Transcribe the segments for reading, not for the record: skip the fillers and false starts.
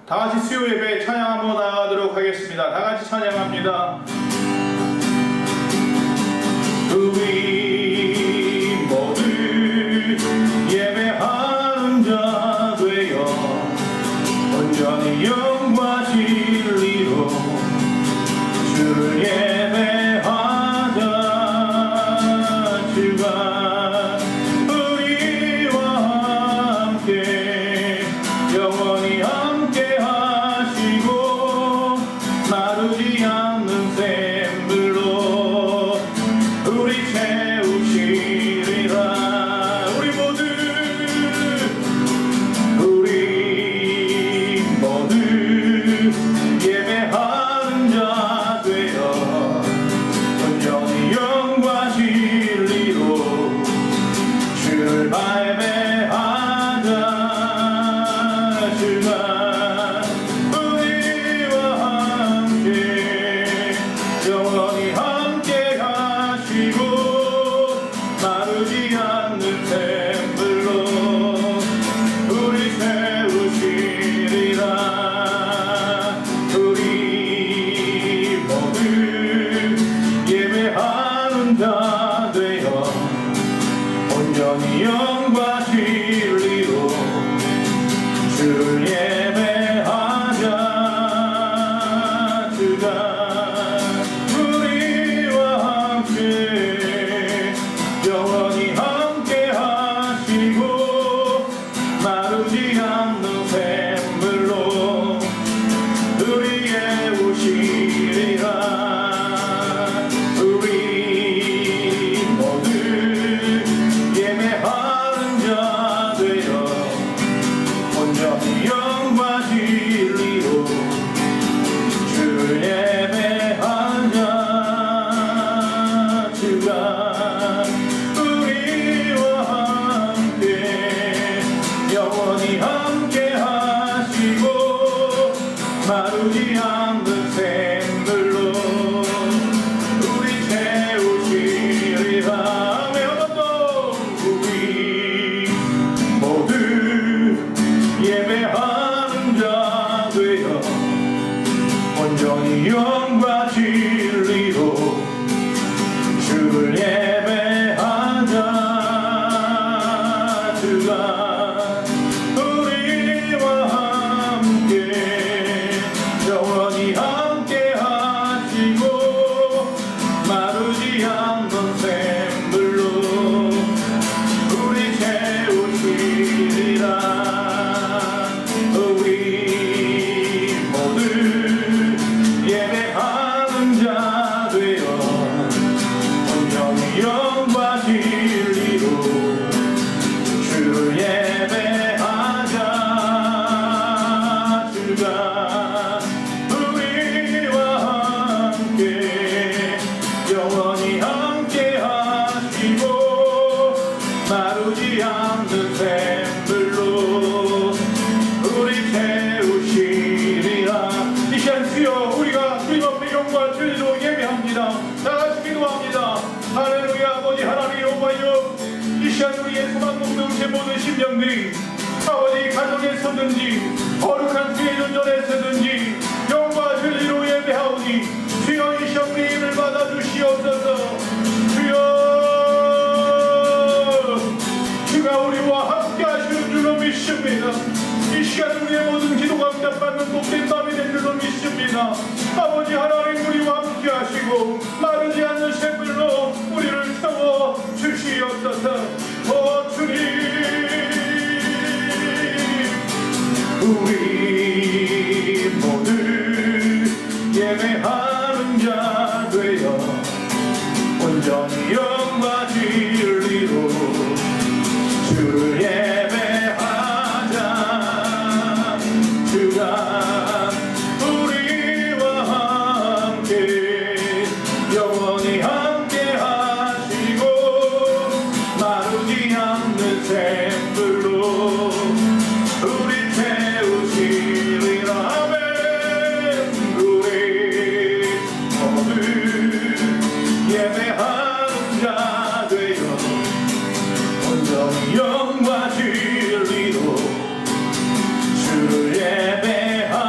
다 같이 수요 예배 찬양 한번 나가도록 하겠습니다. 다 같이 찬양합니다. 우리 모두 예배하는 자 되어 온전히 영과 진리로 주를 예배하자. 주가 우리와 함께 영원히 함께 하시고 마르지 않는 샘물로 우리 채우시리라. 우리 모두 예배하는 자 되어 온전히 영과 진리로 주를 발매하자. 주가 우리와 함께 영원히 함께 하시고 마르지 않는 샘물로 우리 채우시리라. 우리 모두 예배하는 자 되어 온전히 영과 진리로 주를 예배하자. 주가 우리와 함께 영원히 함께 하시고 마르지 않는 샘물로 우리 채우시리라. 우리 모두 예배하는 자 되어 온전히 영과 진리로 주를 예배하자. 주가 우리와 함께 영원히 함께 하시고 마르지 않는 샘물로 우리 채우시리라. 우리 모두 예배하는 자 되어 온전히 영과 진리로 주를 예배하자. 주가 우리와 함께 영원히 함께 하시고 마르지 않는 샘물로 우리 채우시리라. 우리 모두 예배하는 자 되어 온전히 영과 진리로 주를 예배하자. 주가 우리와 함께 영원히 함께 하시고 마르지 않는 샘물로 우리 채우시리라. 이 시간 주여 우리가 주님 앞에 영과 진리로 예배합니다. 다 같이 기도합니다. 할렐루야. 아버지 하나님 여호와여, 이 시간 우리의 소망 공동체 모든 심령들이 아버지 가정에서든지 거룩한 주의 전전에서든지 영과 진리로 예배하오니 주여 이 시간 우리의 힘을 받아주시옵소서. 주여 주가 우리와 함께 하시는 줄로 믿습니다. 이 시간 우리의 모든 기도가 응답받는 복된 밤이 된 줄로 믿습니다. 아버지 하나님 우리와 함께 하시고 마르지 않는 샘물로 우리를 채워 주시옵소서. 오 주님, 우리 모두 예배하는 자 되어 온전히 영과 진리로 주를 예배하자. 주가 우리와 함께 영원히 함께 하시고 마르지 않는 샘물로 우리 채우시리라. 아멘. 우리 모두 예배하는 자 되어 온전히 영과 진리로 주를 예배하자.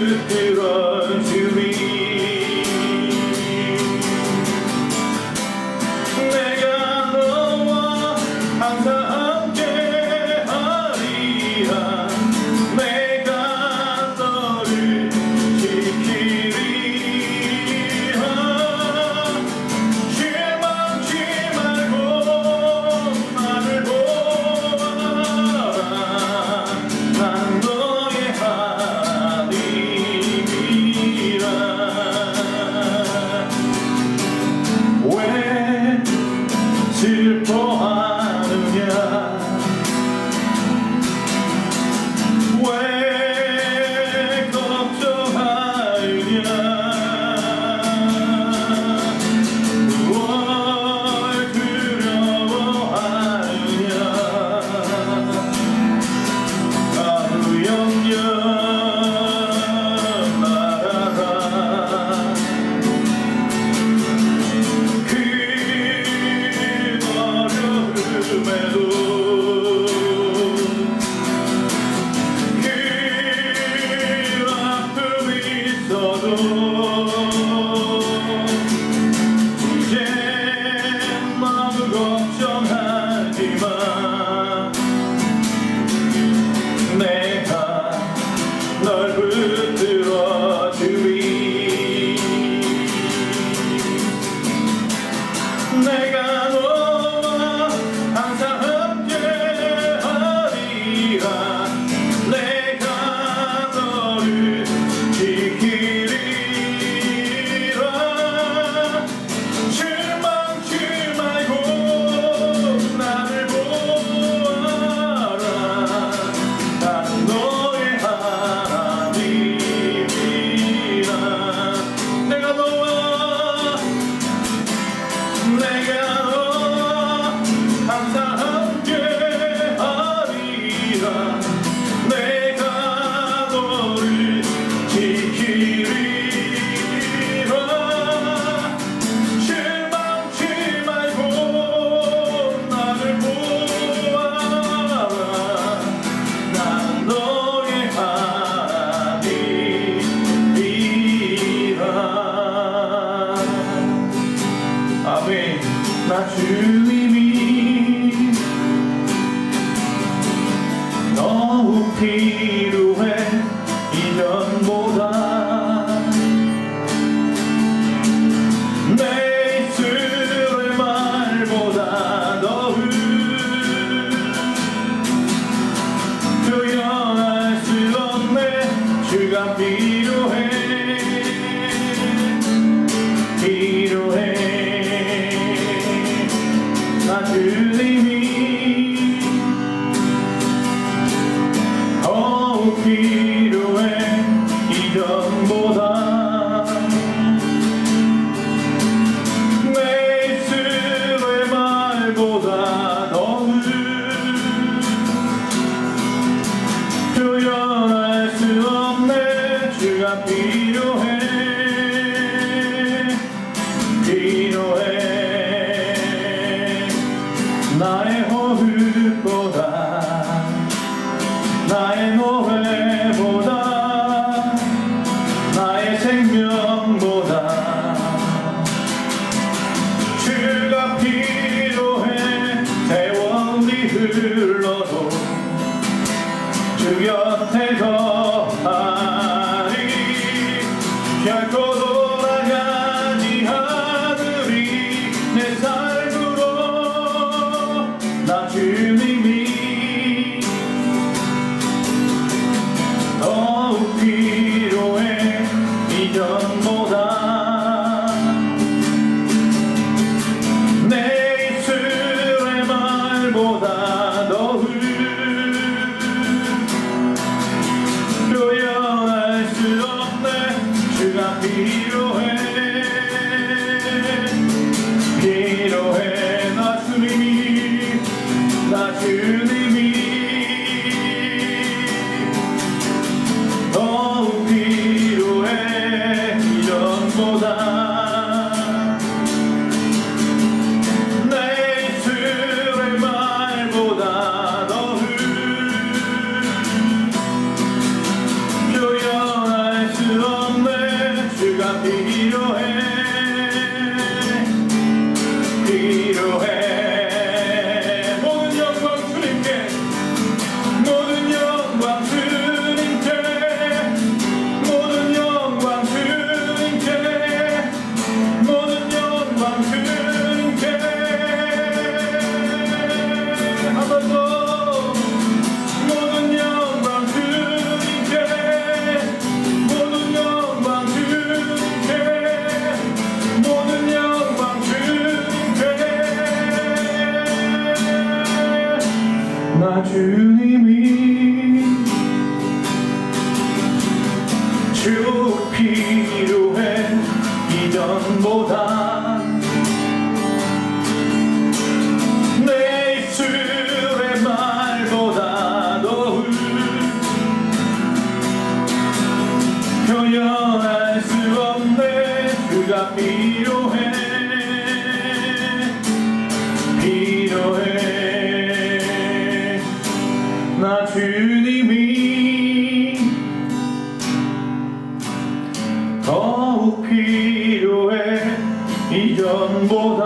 붙들어 주리 내가 너와 항상 함께하리라 내가 너를 지키리라 실망치 말고 나를 보아라 난 너의 하나님이라 왜 슬퍼하느냐 왜 걱정하느냐 뭘 두려워하느냐 아무 염려 말아라 그 어려움에도 그 아픔이 있어도 이제 너무 걱정하지마 내가 널 붙들어 주리 내가 너와 항상 함께하리라 내가 너를 지키리라 실망치 말고 나를 보아라 난 너의 하나님이라 내가 너와 항상 함께하리라 내가 너를 지키리라 실망치 말고 나를 보아라 난 너의 하나님이라 아멘 나 주님이 너무 필요해 이전보다 내 입술의 말보다 더욱 표현할 수 없네 주가 필요해 나 주님이 더욱 필요해 이전보다 내 입술의 말보다 더욱 표현할 수 없네 주가 필요해 나의 호흡보다 나의 노래보다 나의 생명보다 주가 필요해 세월이 흘러도 주 곁에 거하리 결코 돌아가지 않으리 내 삶으로 나 주님이 더욱 필요해 이전보다 내 입술의 말보다 더욱 표현할 수 없네 주가 필요해 나 주님이 더욱 필요해 이전보다 내 입술의 말보다 더욱 표현할 수 주님이 쭉 필요해 이전보다 내 입술의 말보다 더 표현할 수 없네 그가 필요해 나 주님이 더욱 필요해 이전보다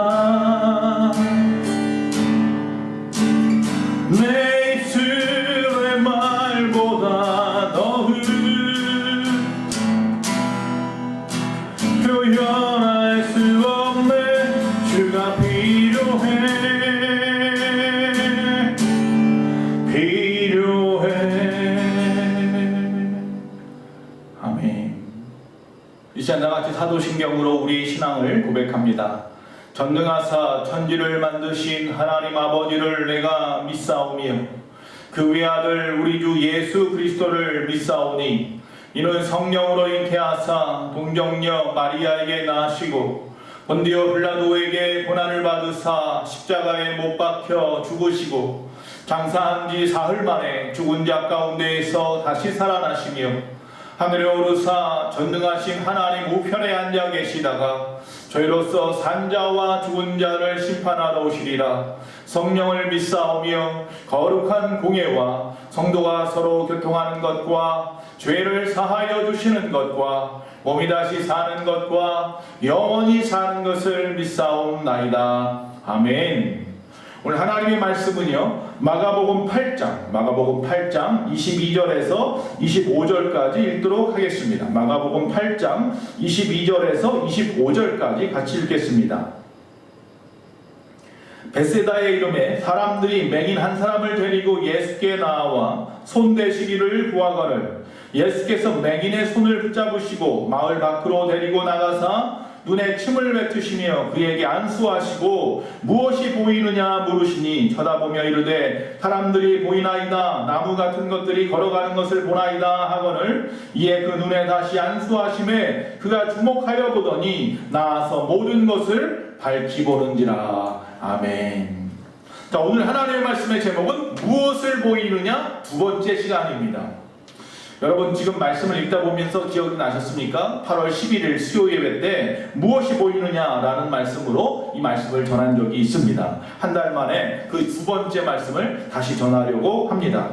내 입술의 말보다 더욱 표현할 수 없네 주가 필요해 이 시간 나같이 사도신경으로 우리의 신앙을 고백합니다. 전능하사 천지를 만드신 하나님 아버지를 내가 믿사오며 그 외아들 우리 주 예수 그리스도를 믿사오니 이는 성령으로 잉태하사 동정녀 마리아에게 낳으시고 본디오 빌라도에게 고난을 받으사 십자가에 못 박혀 죽으시고 장사한 지 사흘 만에 죽은 자 가운데에서 다시 살아나시며 하늘에 오르사 전능하신 하나님 우편에 앉아 계시다가 저희로서 산자와 죽은 자를 심판하러 오시리라. 성령을 믿사오며 거룩한 공예와 성도가 서로 교통하는 것과 죄를 사하여 주시는 것과 몸이 다시 사는 것과 영원히 사는 것을 믿사옵나이다. 아멘. 오늘 하나님의 말씀은요, 마가복음 8장 22절에서 25절까지 읽도록 하겠습니다. 마가복음 8장 22절에서 25절까지 같이 읽겠습니다. 벳세다의 이름에 사람들이 맹인 한 사람을 데리고 예수께 나와 손대시기를 구하거늘 예수께서 맹인의 손을 붙잡으시고 마을 밖으로 데리고 나가사 눈에 침을 뱉으시며 그에게 안수하시고 무엇이 보이느냐 물으시니 쳐다보며 이르되 사람들이 보이나이다. 나무 같은 것들이 걸어가는 것을 보나이다 하거늘 이에 그 눈에 다시 안수하심에 그가 주목하여 보더니 나아서 모든 것을 밝히 보는지라. 아멘. 자, 오늘 하나님의 말씀의 제목은 무엇을 보이느냐 두 번째 시간입니다. 여러분 지금 말씀을 읽다 보면서 기억이 나셨습니까? 8월 11일 수요 예배 때 무엇이 보이느냐라는 말씀으로 이 말씀을 전한 적이 있습니다. 한 달 만에 그 두 번째 말씀을 다시 전하려고 합니다.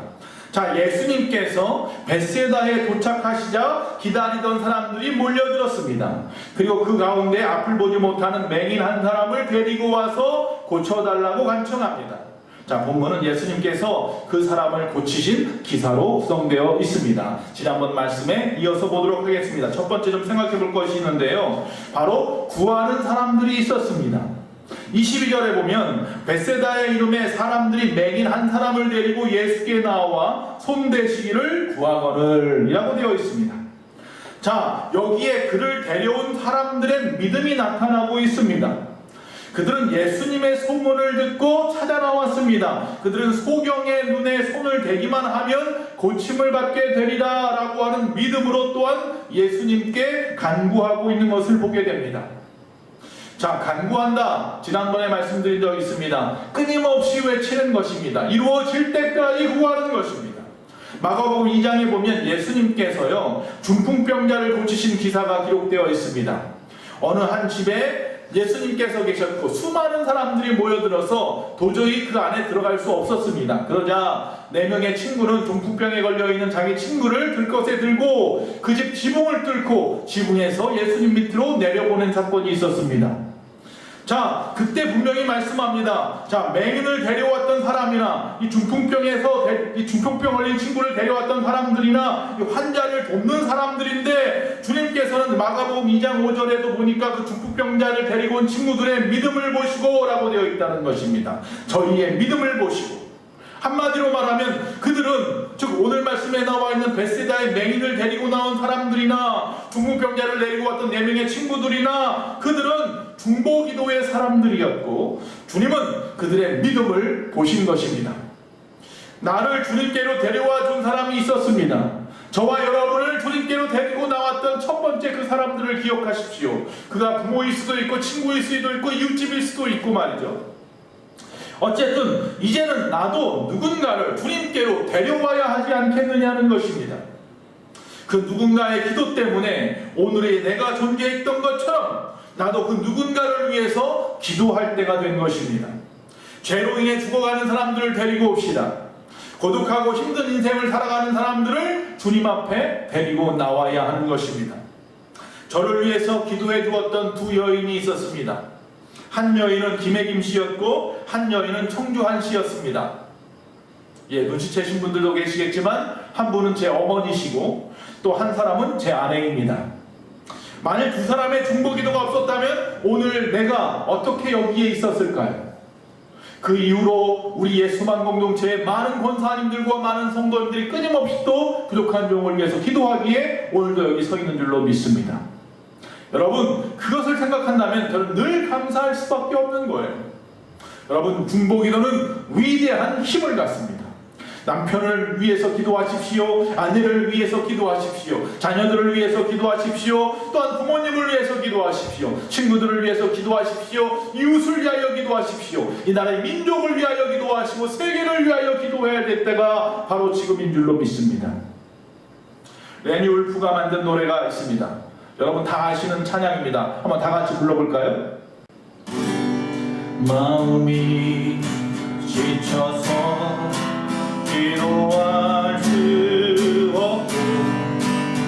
자, 예수님께서 벳세다에 도착하시자 기다리던 사람들이 몰려들었습니다. 그리고 그 가운데 앞을 보지 못하는 맹인 한 사람을 데리고 와서 고쳐달라고 간청합니다. 자, 본문은 예수님께서 그 사람을 고치신 기사로 구성되어 있습니다. 지난번 말씀에 이어서 보도록 하겠습니다. 첫 번째 좀 생각해 볼 것이 있는데요. 바로 구하는 사람들이 있었습니다. 22절에 보면 벳세다의 이름에 사람들이 맹인 한 사람을 데리고 예수께 나와 손대시기를 구하거늘 이라고 되어 있습니다. 자, 여기에 그를 데려온 사람들의 믿음이 나타나고 있습니다. 그들은 예수님의 소문을 듣고 찾아 나왔습니다. 그들은 소경의 눈에 손을 대기만 하면 고침을 받게 되리라 라고 하는 믿음으로 또한 예수님께 간구하고 있는 것을 보게 됩니다. 자, 간구한다. 지난번에 말씀드린 적이 있습니다. 끊임없이 외치는 것입니다. 이루어질 때까지 구하는 것입니다. 마가복음 2장에 보면 예수님께서요, 중풍병자를 고치신 기사가 기록되어 있습니다. 어느 한 집에 예수님께서 계셨고 수많은 사람들이 모여들어서 도저히 그 안에 들어갈 수 없었습니다. 그러자 4명의 친구는 중풍병에 걸려있는 자기 친구를 들것에 들고 그 집 지붕을 뚫고 지붕에서 예수님 밑으로 내려보낸 사건이 있었습니다. 자, 그때 분명히 말씀합니다. 자, 맹인을 데려왔던 사람이나 이 중풍병 걸린 친구를 데려왔던 사람들이나 이 환자를 돕는 사람들인데 주님께서는 마가복음 2장 5절에도 보니까 그 중풍병자를 데리고 온 친구들의 믿음을 보시고 라고 되어 있다는 것입니다. 저희의 믿음을 보시고, 한마디로 말하면 그들은, 즉 오늘 말씀에 나와 있는 벳세다의 맹인을 데리고 나온 사람들이나 중풍병자를 데리고 왔던 4명의 친구들이나 그들은 중보기도의 사람들이었고 주님은 그들의 믿음을 보신 것입니다. 나를 주님께로 데려와 준 사람이 있었습니다. 저와 여러분을 주님께로 데리고 나왔던 첫 번째 그 사람들을 기억하십시오. 그가 부모일 수도 있고 친구일 수도 있고 이웃집일 수도 있고 말이죠. 어쨌든 이제는 나도 누군가를 주님께로 데려와야 하지 않겠느냐는 것입니다. 그 누군가의 기도 때문에 오늘의 내가 존재했던 것처럼 나도 그 누군가를 위해서 기도할 때가 된 것입니다. 죄로 인해 죽어가는 사람들을 데리고 옵시다. 고독하고 힘든 인생을 살아가는 사람들을 주님 앞에 데리고 나와야 하는 것입니다. 저를 위해서 기도해 주었던 두 여인이 있었습니다. 한 여인은 김혜김 씨였고 한 여인은 청주한 씨였습니다. 눈치채신 분들도 계시겠지만 한 분은 제 어머니시고 또 한 사람은 제 아내입니다. 만일 두 사람의 중보기도가 없었다면 오늘 내가 어떻게 여기에 있었을까요? 그 이후로 우리 예수만 공동체의 많은 권사님들과 많은 성도님들이 끊임없이 또 부족한 종을 위해서 기도하기에 오늘도 여기 서 있는 줄로 믿습니다. 여러분, 그것을 생각한다면 저는 늘 감사할 수밖에 없는 거예요. 여러분, 중보기도는 위대한 힘을 갖습니다. 남편을 위해서 기도하십시오. 아내를 위해서 기도하십시오. 자녀들을 위해서 기도하십시오. 또한 부모님을 위해서 기도하십시오. 친구들을 위해서 기도하십시오. 이웃을 위하여 기도하십시오. 이 나라의 민족을 위하여 기도하시고 세계를 위하여 기도해야 될 때가 바로 지금인 줄로 믿습니다. 레니 울프가 만든 노래가 있습니다. 여러분 다 아시는 찬양입니다. 한번 다 같이 불러볼까요? 마음이 지쳐서 기도할 수 없고 눈물이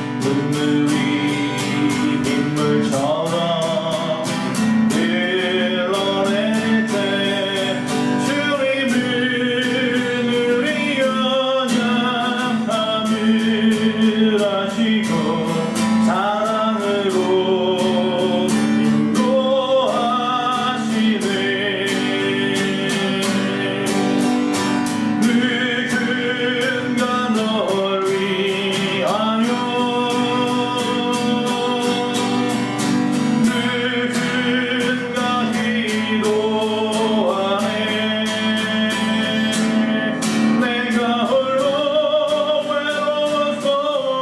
빗물처럼 흘러낼 때 주님을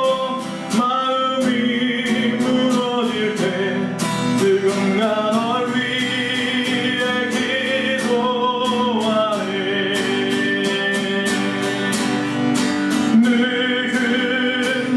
우리 연약함을 아시고 사랑으로 인도하시네.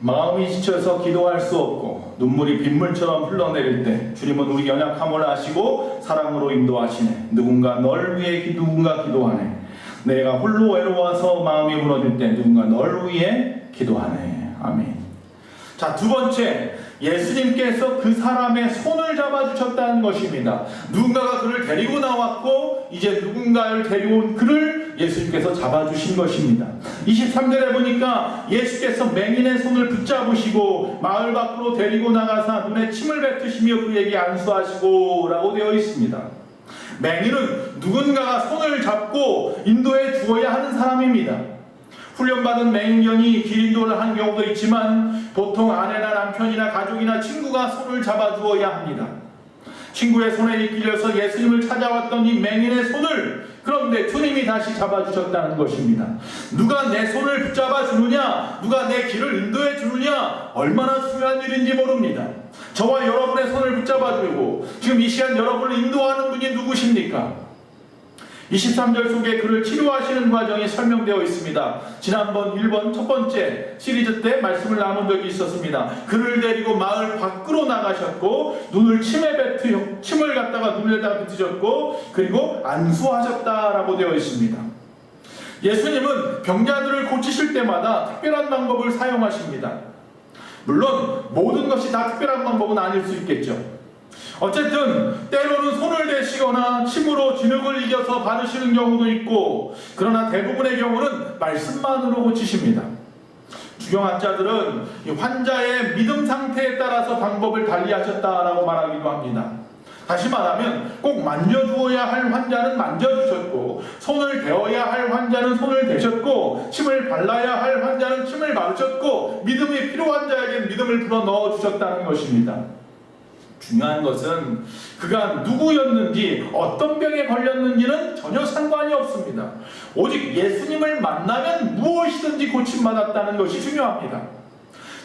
마음이 지쳐서 기도할 수 없고 눈물이 빗물처럼 흘러내릴 때 주님은 우리 연약함을 아시고 사랑으로 인도하시네. 누군가 널 위해 누군가 기도하네. 내가 홀로 외로워서 마음이 무너질 때 누군가 널 위해 기도하네. 아멘. 자, 두 번째, 예수님께서 그 사람의 손을 잡아주셨다는 것입니다. 누군가가 그를 데리고 나왔고 이제 누군가를 데려온 그를 예수님께서 잡아주신 것입니다. 23절에 보니까 예수께서 맹인의 손을 붙잡으시고 마을 밖으로 데리고 나가사 눈에 침을 뱉으시며 그에게 안수하시고 라고 되어 있습니다. 맹인은 누군가가 손을 잡고 인도해 주어야 하는 사람입니다. 훈련받은 맹인견이 길 인도를 하는 경우도 있지만 보통 아내나 남편이나 가족이나 친구가 손을 잡아주어야 합니다. 친구의 손에 이끌려서 예수님을 찾아왔던 이 맹인의 손을 그런데 주님이 다시 잡아주셨다는 것입니다. 누가 내 손을 붙잡아 주느냐, 누가 내 길을 인도해 주느냐, 얼마나 중요한 일인지 모릅니다. 저와 여러분의 손을 붙잡아 주고 지금 이 시간 여러분을 인도하는 분이 누구십니까? 23절 속에 그를 치료하시는 과정이 설명되어 있습니다. 지난번 1번 첫 번째 시리즈 때 말씀을 나눈 적이 있었습니다. 그를 데리고 마을 밖으로 나가셨고 눈을 침을 갖다가 눈에다가 뱉으셨고 그리고 안수하셨다라고 되어 있습니다. 예수님은 병자들을 고치실 때마다 특별한 방법을 사용하십니다. 물론 모든 것이 다 특별한 방법은 아닐 수 있겠죠. 어쨌든 때로는 손을 대시거나 침으로 진흙을 이겨서 바르시는 경우도 있고, 그러나 대부분의 경우는 말씀만으로 고치십니다. 주경학자들은 이 환자의 믿음 상태에 따라서 방법을 달리하셨다라고 말하기도 합니다. 다시 말하면 꼭 만져주어야 할 환자는 만져주셨고, 손을 대어야 할 환자는 손을 대셨고, 침을 발라야 할 환자는 침을 바르셨고, 믿음이 필요한 자에게 믿음을 불어 넣어주셨다는 것입니다. 중요한 것은 그가 누구였는지, 어떤 병에 걸렸는지는 전혀 상관이 없습니다. 오직 예수님을 만나면 무엇이든지 고침받았다는 것이 중요합니다.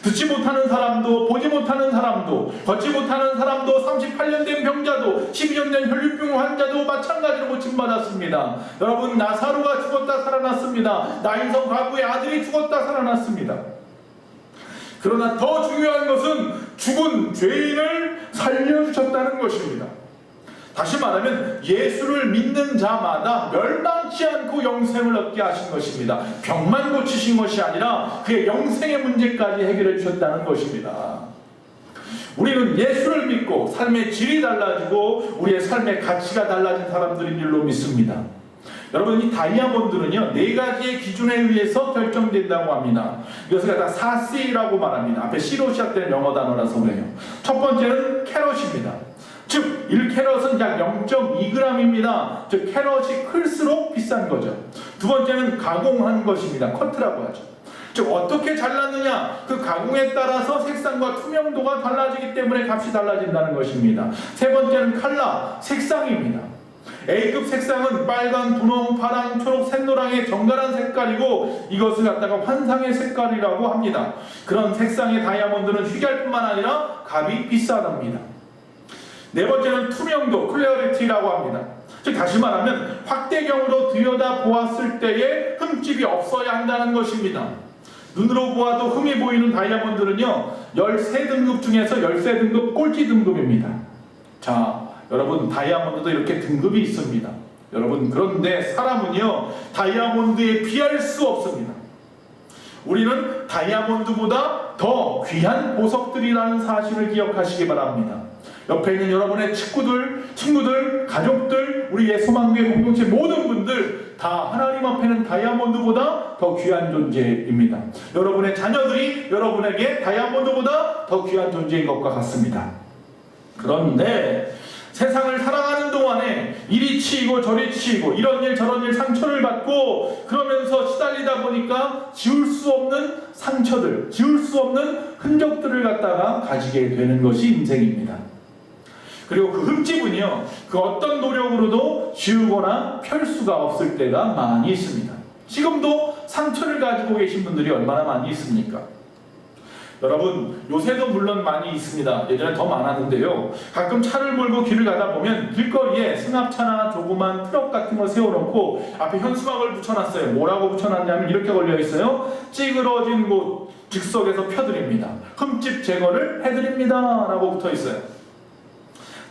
듣지 못하는 사람도, 보지 못하는 사람도, 걷지 못하는 사람도, 38년 된 병자도, 12년 된 혈류병 환자도 마찬가지로 고침받았습니다. 여러분, 나사로가 죽었다 살아났습니다. 나인성 과부의 아들이 죽었다 살아났습니다. 그러나 더 중요한 것은 죽은 죄인을 살려주셨다는 것입니다. 다시 말하면 예수를 믿는 자마다 멸망치 않고 영생을 얻게 하신 것입니다. 병만 고치신 것이 아니라 그의 영생의 문제까지 해결해 주셨다는 것입니다. 우리는 예수를 믿고 삶의 질이 달라지고 우리의 삶의 가치가 달라진 사람들인 줄로 믿습니다. 여러분, 이 다이아몬드는요, 4가지의 기준에 의해서 결정된다고 합니다. 이것을 갖다 4C라고 말합니다. 앞에 C로 시작되는 영어 단어라서 그래요. 첫 번째는 캐럿입니다. 즉 1캐럿은 약 0.2g입니다. 즉 캐럿이 클수록 비싼 거죠. 두 번째는 가공한 것입니다. 커트라고 하죠. 즉 어떻게 잘랐느냐, 그 가공에 따라서 색상과 투명도가 달라지기 때문에 값이 달라진다는 것입니다. 세 번째는 컬러, 색상입니다. A급 색상은 빨간, 분홍, 파랑, 초록, 샛노랑의 정갈한 색깔이고, 이것을 갖다가 환상의 색깔이라고 합니다. 그런 색상의 다이아몬드는 희귀할 뿐만 아니라 값이 비싸답니다. 네 번째는 투명도, 클래어리티라고 합니다. 즉 다시 말하면 확대경으로 들여다 보았을 때에 흠집이 없어야 한다는 것입니다. 눈으로 보아도 흠이 보이는 다이아몬드는요, 13등급 중에서 13등급 꼴찌 등급입니다. 자, 여러분, 다이아몬드도 이렇게 등급이 있습니다. 여러분, 그런데 사람은요, 다이아몬드에 비할 수 없습니다. 우리는 다이아몬드보다 더 귀한 보석들이라는 사실을 기억하시기 바랍니다. 옆에 있는 여러분의 친구들, 가족들, 우리 예수만교회 공동체 모든 분들 다 하나님 앞에는 다이아몬드보다 더 귀한 존재입니다. 여러분의 자녀들이 여러분에게 다이아몬드보다 더 귀한 존재인 것과 같습니다. 그런데 세상을 살아가는 동안에 이리 치이고 저리 치이고 이런 일 저런 일 상처를 받고 그러면서 시달리다 보니까 지울 수 없는 상처들, 지울 수 없는 흔적들을 갖다가 가지게 되는 것이 인생입니다. 그리고 그 흠집은요, 그 어떤 노력으로도 지우거나 펼 수가 없을 때가 많이 있습니다. 지금도 상처를 가지고 계신 분들이 얼마나 많이 있습니까? 여러분, 요새도 물론 많이 있습니다. 예전에 더 많았는데요, 가끔 차를 몰고 길을 가다 보면 길거리에 승합차나 조그만 트럭 같은 걸 세워놓고 앞에 현수막을 붙여놨어요. 뭐라고 붙여놨냐면 이렇게 걸려있어요. 찌그러진 곳 즉석에서 펴드립니다. 흠집 제거를 해드립니다 라고 붙어있어요.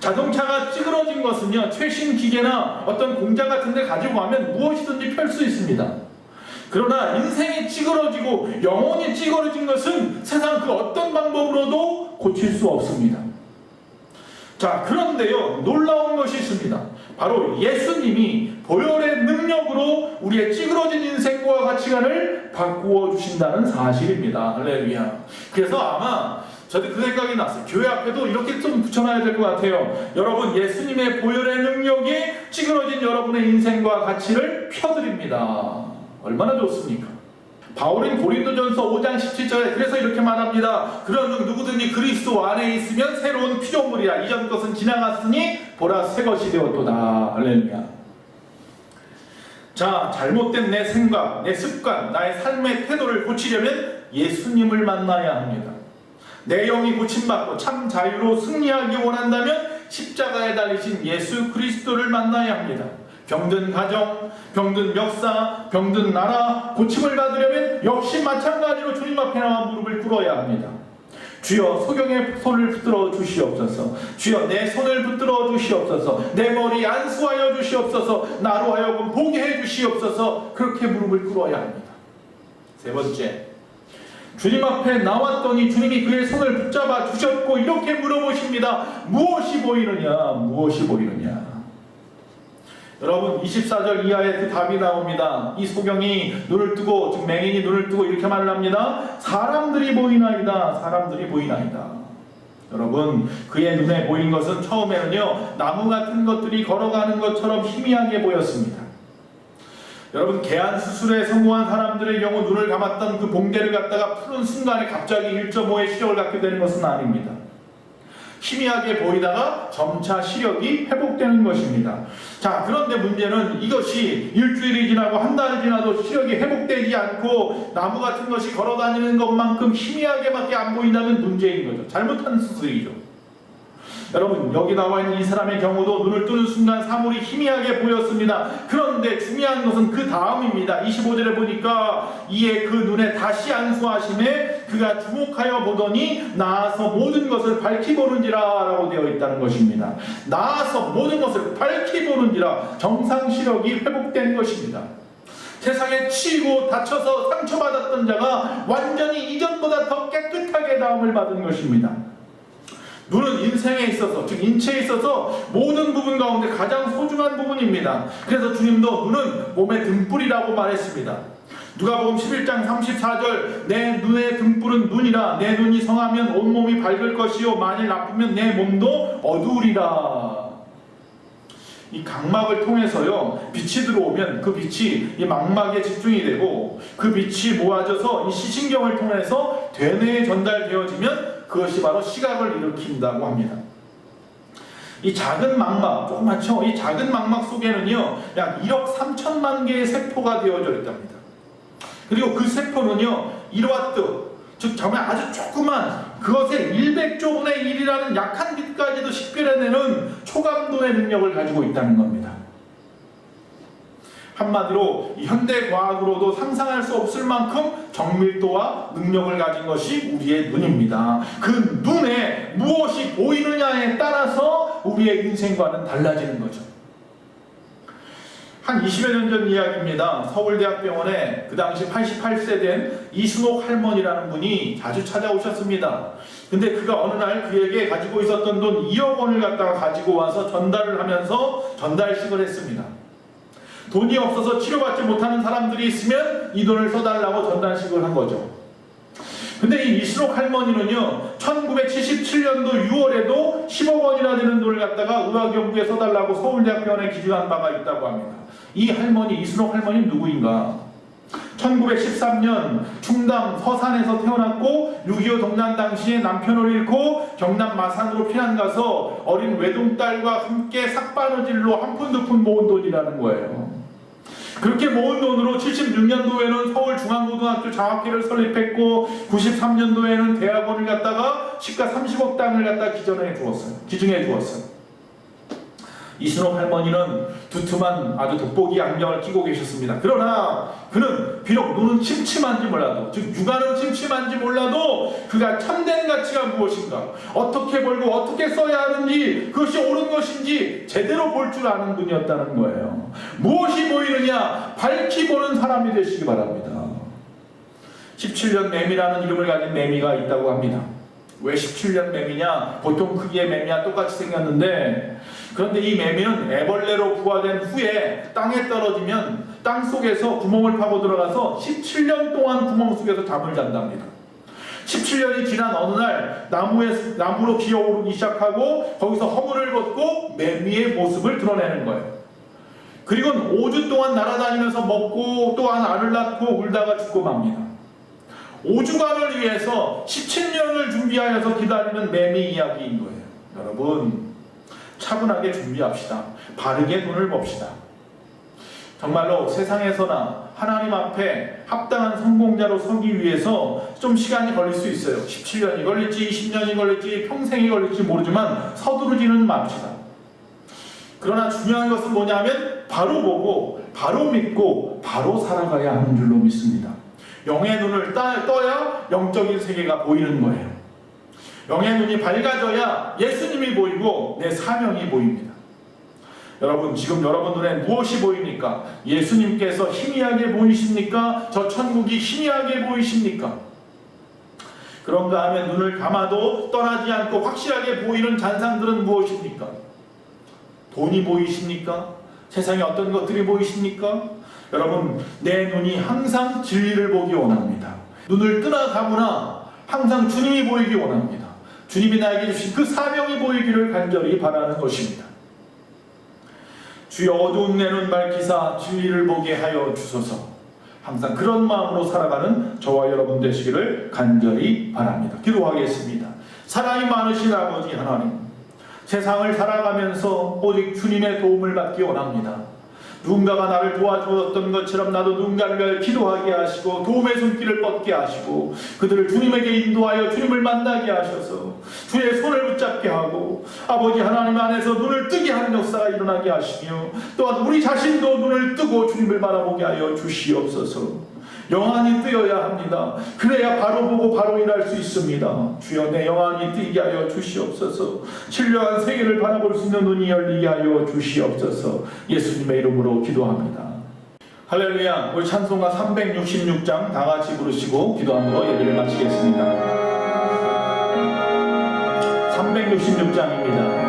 자동차가 찌그러진 것은요, 최신 기계나 어떤 공장 같은 데 가지고 가면 무엇이든지 펼 수 있습니다. 그러나 인생이 찌그러지고 영혼이 찌그러진 것은 세상 그 어떤 방법으로도 고칠 수 없습니다. 자, 그런데요, 놀라운 것이 있습니다. 바로 예수님이 보혈의 능력으로 우리의 찌그러진 인생과 가치관을 바꾸어 주신다는 사실입니다. 할렐루야. 그래서 아마 저도 그 생각이 났어요. 교회 앞에도 이렇게 좀 붙여놔야 될 것 같아요. 여러분, 예수님의 보혈의 능력이 찌그러진 여러분의 인생과 가치를 펴드립니다. 얼마나 좋습니까? 바울은 고린도전서 5장 17절에 그래서 이렇게 말합니다. 그러는 누구든지 그리스도 안에 있으면 새로운 피조물이라. 이전 것은 지나갔으니 보라 새 것이 되었도다. 할렐루야. 자, 잘못된 내 생각, 내 습관, 나의 삶의 태도를 고치려면 예수님을 만나야 합니다. 내 영이 고침받고 참 자유로 승리하기 원한다면 십자가에 달리신 예수 그리스도를 만나야 합니다. 병든 가정, 병든 역사, 병든 나라 고침을 받으려면 역시 마찬가지로 주님 앞에 나와 무릎을 꿇어야 합니다. 주여, 소경의 손을 붙들어 주시옵소서. 주여, 내 손을 붙들어 주시옵소서. 내 머리 안수하여 주시옵소서. 나로 하여금 보게 해 주시옵소서. 그렇게 무릎을 꿇어야 합니다. 세 번째, 주님 앞에 나왔더니 주님이 그의 손을 붙잡아 주셨고 이렇게 물어보십니다. 무엇이 보이느냐? 무엇이 보이느냐? 여러분 24절 이하에 그 답이 나옵니다. 이 소경이 눈을 뜨고, 즉 맹인이 눈을 뜨고 이렇게 말을 합니다. 사람들이 보이나이다. 사람들이 보이나이다. 여러분 그의 눈에 보인 것은 처음에는요 나무 같은 것들이 걸어가는 것처럼 희미하게 보였습니다. 여러분 개안 수술에 성공한 사람들의 경우 눈을 감았던 그 봉대를 갖다가 푸는 순간에 갑자기 1.5의 시력을 갖게 되는 것은 아닙니다. 희미하게 보이다가 점차 시력이 회복되는 것입니다. 자, 그런데 문제는 이것이 일주일이 지나고 한 달이 지나도 시력이 회복되지 않고 나무 같은 것이 걸어다니는 것만큼 희미하게밖에 안 보인다면 문제인 거죠. 잘못한 수술이죠. 여러분 여기 나와 있는 이 사람의 경우도 눈을 뜨는 순간 사물이 희미하게 보였습니다. 그런데 중요한 것은 그 다음입니다. 25절에 보니까 이에 그 눈에 다시 안수하심에 그가 주목하여 보더니 나아서 모든 것을 밝히 보는지라 라고 되어 있다는 것입니다. 나아서 모든 것을 밝히 보는지라, 정상 시력이 회복된 것입니다. 세상에 치이고 다쳐서 상처받았던 자가 완전히 이전보다 더 깨끗하게 나음을 받은 것입니다. 눈은 인생에 있어서, 즉 인체에 있어서 모든 부분 가운데 가장 소중한 부분입니다. 그래서 주님도 눈은 몸의 등불이라고 말했습니다. 누가복음 11장 34절 내 눈의 등불은 눈이라. 내 눈이 성하면 온몸이 밝을 것이요 만일 나쁘면 내 몸도 어두우리라. 이 각막을 통해서요 빛이 들어오면 그 빛이 이 망막에 집중이 되고 그 빛이 모아져서 이 시신경을 통해서 대뇌에 전달되어지면 그것이 바로 시각을 일으킨다고 합니다. 이 작은 망막, 조그맣죠? 이 작은 망막 속에는요 약 1억 3천만 개의 세포가 되어져 있답니다. 그리고 그 세포는요 이와 뜻, 즉 정말 아주 조그만 그것의 100조분의 1이라는 약한 빛까지도 식별해내는 초감도의 능력을 가지고 있다는 겁니다. 한마디로 현대 과학으로도 상상할 수 없을 만큼 정밀도와 능력을 가진 것이 우리의 눈입니다. 그 눈에 무엇이 보이느냐에 따라서 우리의 인생과는 달라지는 거죠. 한 20여 년 전 이야기입니다. 서울대학병원에 그 당시 88세 된 이순옥 할머니라는 분이 자주 찾아오셨습니다. 근데 그가 어느 날 그에게 가지고 있었던 돈 2억 원을 갖다가 가지고 와서 전달을 하면서 전달식을 했습니다. 돈이 없어서 치료받지 못하는 사람들이 있으면 이 돈을 써달라고 전달식을 한 거죠. 근데 이 이순옥 할머니는요 1977년도 6월에도 10억 원이나 되는 돈을 갖다가 의학연구에 써달라고 서울대학병원에 기증한 바가 있다고 합니다. 이 할머니, 이순옥 할머니는 누구인가? 1913년 충남 서산에서 태어났고 6.25 동란 당시에 남편을 잃고 경남 마산으로 피난 가서 어린 외동딸과 함께 삭바느질로 한 푼 두 푼 모은 돈이라는 거예요. 그렇게 모은 돈으로 76년도에는 서울중앙고등학교 장학회를 설립했고 93년도에는 대학원을 갖다가 시가 30억 단을 갖다 기증해 주었어요. 이순옥 할머니는 두툼한 아주 돋보기 안경을 끼고 계셨습니다. 그러나 그는 비록 눈은 침침한지 몰라도, 즉 육안은 침침한지 몰라도 그가 참된 가치가 무엇인가, 어떻게 벌고 어떻게 써야 하는지, 그것이 옳은 것인지 제대로 볼 줄 아는 분이었다는 거예요. 무엇이 보이느냐? 밝히 보는 사람이 되시기 바랍니다. 17년 매미라는 이름을 가진 매미가 있다고 합니다. 왜 17년 매미냐? 보통 크기의 매미와 똑같이 생겼는데, 그런데 이 매미는 애벌레로 부화된 후에 땅에 떨어지면 땅 속에서 구멍을 파고 들어가서 17년 동안 구멍 속에서 잠을 잔답니다. 17년이 지난 어느 날 나무로 기어오르기 시작하고 거기서 허물을 벗고 매미의 모습을 드러내는 거예요. 그리고는 5주 동안 날아다니면서 먹고 또한 알을 낳고 울다가 죽고 맙니다. 5주간을 위해서 17년을 준비하여서 기다리는 매미 이야기인 거예요. 여러분, 차분하게 준비합시다. 바르게 돈을 봅시다. 정말로 세상에서나 하나님 앞에 합당한 성공자로 서기 위해서 좀 시간이 걸릴 수 있어요. 17년이 걸릴지 20년이 걸릴지 평생이 걸릴지 모르지만 서두르지는 맙시다. 그러나 중요한 것은 뭐냐면 바로 보고 바로 믿고 바로 살아가야 하는 줄로 믿습니다. 영의 눈을 떠야 영적인 세계가 보이는 거예요. 영의 눈이 밝아져야 예수님이 보이고 내 사명이 보입니다. 여러분, 지금 여러분 눈에 무엇이 보입니까? 예수님께서 희미하게 보이십니까? 저 천국이 희미하게 보이십니까? 그런가 하면 눈을 감아도 떠나지 않고 확실하게 보이는 잔상들은 무엇입니까? 돈이 보이십니까? 세상에 어떤 것들이 보이십니까? 여러분, 내 눈이 항상 진리를 보기 원합니다. 눈을 뜨나 감으나 항상 주님이 보이기 원합니다. 주님이 나에게 주신 그 사명이 보이기를 간절히 바라는 것입니다. 주여 어두운 내 눈 밝히사 진리를 보게 하여 주소서. 항상 그런 마음으로 살아가는 저와 여러분 되시기를 간절히 바랍니다. 기도하겠습니다. 사랑이 많으신 아버지 하나님, 세상을 살아가면서 오직 주님의 도움을 받기 원합니다. 누군가가 나를 도와주었던 것처럼 나도 누군가를 기도하게 하시고 도움의 손길을 뻗게 하시고 그들을 주님에게 인도하여 주님을 만나게 하셔서 주의 손을 붙잡게 하고 아버지 하나님 안에서 눈을 뜨게 하는 역사가 일어나게 하시며 또한 우리 자신도 눈을 뜨고 주님을 바라보게 하여 주시옵소서. 영안이 뜨여야 합니다. 그래야 바로 보고 바로 일할 수 있습니다. 주여 내 영안이 뜨게 하여 주시옵소서. 신령한 세계를 바라볼 수 있는 눈이 열리게 하여 주시옵소서. 예수님의 이름으로 기도합니다. 할렐루야. 우리 찬송가 366장 다같이 부르시고 기도함으로 예배를 마치겠습니다. 366장입니다.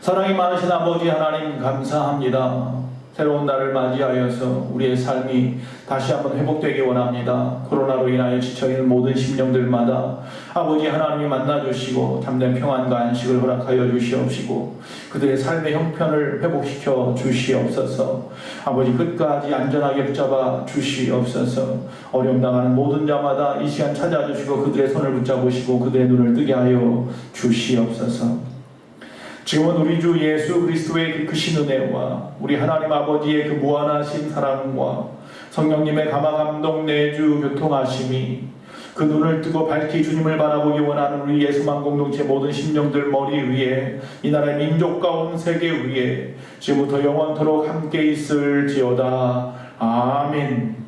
사랑이 많으신 아버지 하나님 감사합니다. 새로운 날을 맞이하여서 우리의 삶이 다시 한번 회복되기 원합니다. 코로나로 인하여 지쳐있는 모든 심령들마다 아버지 하나님이 만나주시고 참된 평안과 안식을 허락하여 주시옵시고 그들의 삶의 형편을 회복시켜 주시옵소서. 아버지 끝까지 안전하게 붙잡아 주시옵소서. 어려움 당하는 모든 자마다 이 시간 찾아주시고 그들의 손을 붙잡으시고 그들의 눈을 뜨게 하여 주시옵소서. 지금은 우리 주 예수 그리스도의 그 크신 은혜와 우리 하나님 아버지의 그 무한하신 사랑과 성령님의 감화감동 내주 교통하심이 그 눈을 뜨고 밝히 주님을 바라보기 원하는 우리 예수만 공동체 모든 심령들 머리 위에 이 나라의 민족과 온 세계 위에 지금부터 영원토록 함께 있을지어다. 아멘.